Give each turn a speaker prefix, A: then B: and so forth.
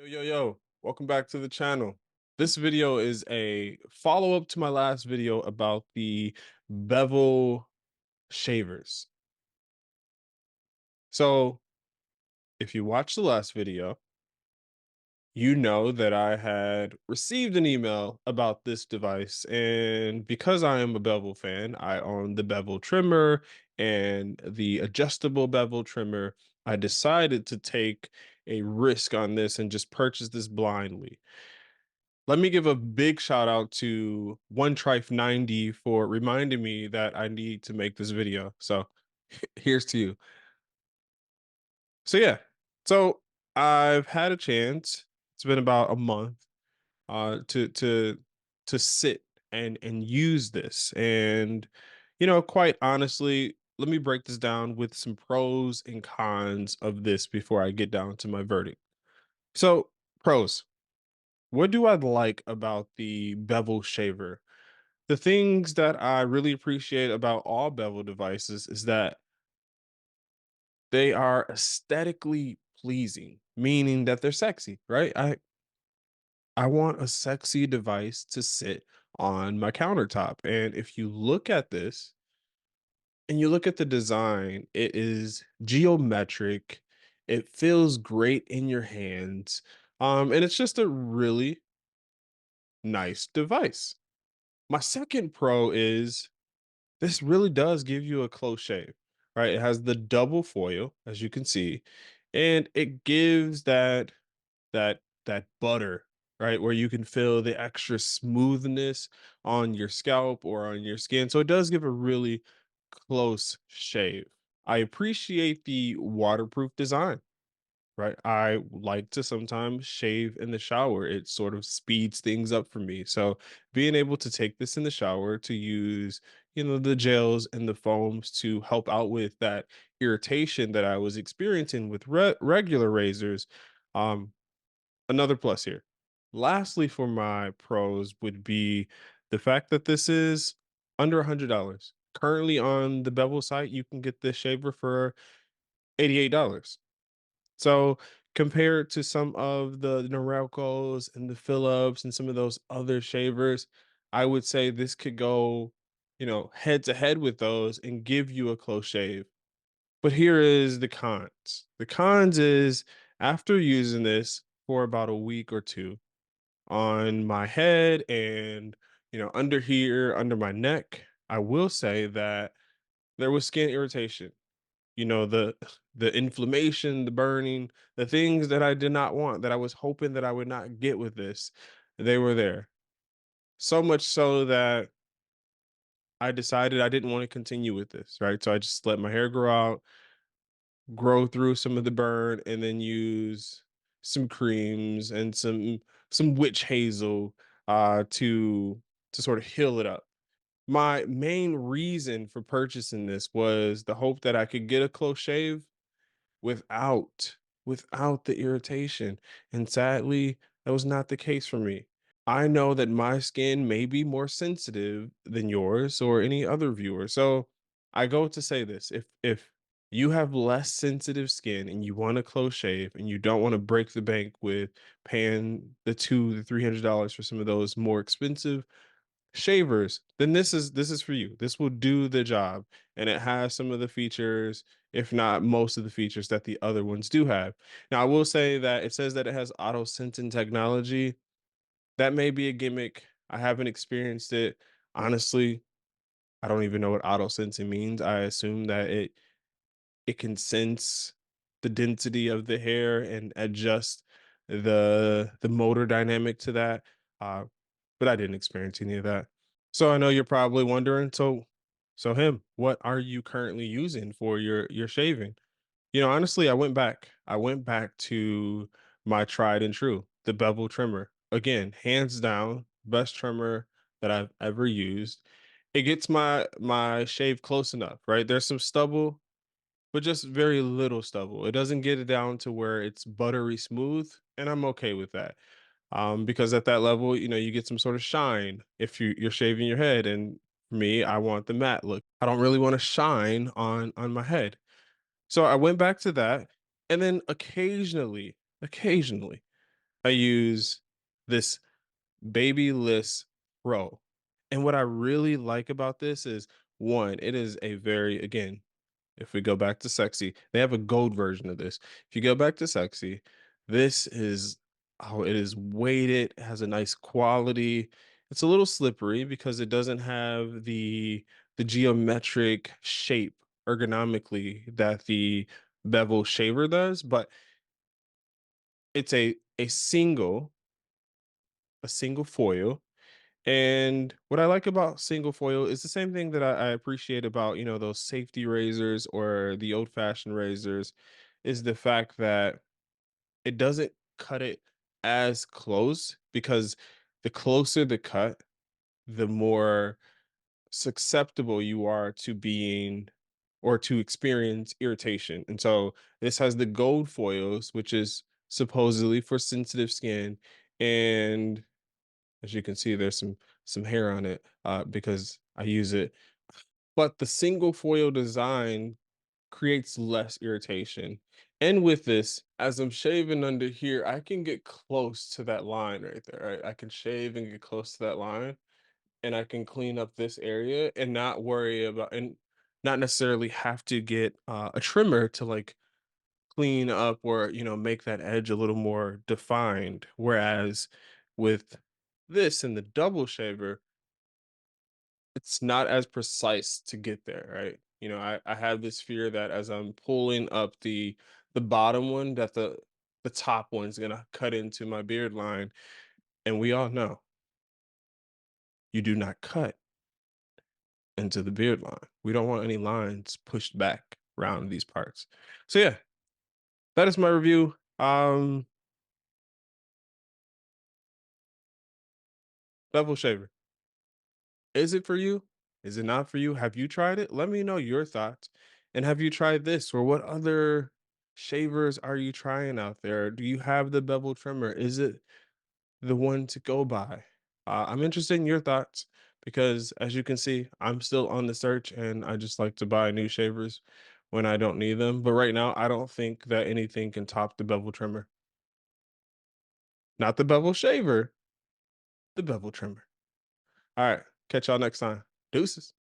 A: Yo, welcome back to the channel. This video is a follow-up to my last video about the bevel shavers. So if you watched the last video, you know that I had received an email about this device. And because I am a bevel fan, I own the bevel trimmer and the adjustable bevel trimmer. I decided to take a risk on this and just purchase this blindly. Let me give a big shout out to One Trife 90 for reminding me that I need to make this video. So here's to you. So yeah, so I've had a chance. It's been about a month to sit and use this. And quite honestly, let me break this down with some pros and cons of this before I get down to my verdict. So, pros. What do I like about the bevel shaver? The things that I really appreciate about all bevel devices is that they are aesthetically pleasing, meaning that they're sexy, right? I want a sexy device to sit on my countertop. And if you look at this and you look at the design, it is geometric. It feels great in your hands. And it's just a really nice device. My second pro is this really does give you a close shave, right? It has the double foil, as you can see, and it gives that butter, right? Where you can feel the extra smoothness on your scalp or on your skin. So it does give a really close shave. I appreciate the waterproof design. Right. I like to sometimes shave in the shower. It sort of speeds things up for me. So being able to take this in the shower to use, the gels and the foams to help out with that irritation that I was experiencing with regular razors. Um, Another plus here. Lastly, for my pros would be the fact that this is under $100. Currently on the Bevel site, you can get this shaver for $88. So compared to some of the Norelcos and the Philips and some of those other shavers, I would say this could go, head to head with those and give you a close shave. But here is the cons. The cons is after using this for about a week or two on my head and under here, under my neck, I will say that there was skin irritation, the inflammation, the burning, the things that I did not want, that I was hoping that I would not get with this, they were there. So much so that I decided I didn't want to continue with this, right? So I just let my hair grow out, grow through some of the burn, and then use some creams and some witch hazel to sort of heal it up. My main reason for purchasing this was the hope that I could get a close shave without without the irritation, and sadly, that was not the case for me. I know that my skin may be more sensitive than yours or any other viewer, so I go to say this, if you have less sensitive skin and you want a close shave and you don't wanna break the bank with paying the 2 to $300 for some of those more expensive shavers, then this is for you. This will do the job, and it has some of the features, if not most of the features that the other ones do have. Now, I will say that it says that it has auto sensing technology. That may be a gimmick. I haven't experienced it. Honestly, I don't even know what auto sensing means. I assume that it can sense the density of the hair and adjust the motor dynamic to that. Uh, but I didn't experience any of that. So I know you're probably wondering, what are you currently using for your shaving? Honestly, I went back to my tried and true, the bevel trimmer. Again, hands down, best trimmer that I've ever used. It gets my shave close enough, right? There's some stubble, but just very little stubble. It doesn't get it down to where it's buttery smooth, and I'm okay with that. Because at that level, you get some sort of shine if you're shaving your head. And for me, I want the matte look. I don't really want to shine on my head. So I went back to that, and then occasionally, I use this Babyless Pro. And what I really like about this is, one, it is a very, again, if we go back to sexy, they have a gold version of this. If you go back to sexy, this is, oh, it is weighted, it has a nice quality. It's a little slippery because it doesn't have the geometric shape ergonomically that the Bevel Shaver does, but it's a single foil. And what I like about single foil is the same thing that I appreciate about, those safety razors or the old fashioned razors, is the fact that it doesn't cut it as close, because the closer the cut, the more susceptible you are to being or to experience irritation. And so this has the gold foils, which is supposedly for sensitive skin. And as you can see, there's some hair on it because I use it. But the single foil design creates less irritation. And with this, as I'm shaving under here, I can get close to that line right there. Right? I can shave and get close to that line, and I can clean up this area and not worry about, and not necessarily have to get a trimmer to like clean up or make that edge a little more defined. Whereas with this and the double shaver, it's not as precise to get there, right? I have this fear that as I'm pulling up the bottom one, that the top one's gonna cut into my beard line. And we all know you do not cut into the beard line. We don't want any lines pushed back around these parts. So yeah, that is my review. Bevel shaver. Is it for you? Is it not for you? Have you tried it? Let me know your thoughts. And have you tried this? Or what other shavers are you trying out there? Do you have the bevel trimmer? Is it the one to go by? I'm interested in your thoughts because, as you can see, I'm still on the search and I just like to buy new shavers when I don't need them. But right now, I don't think that anything can top the bevel trimmer. Not the bevel shaver, the bevel trimmer. All right. Catch y'all next time. Deuces.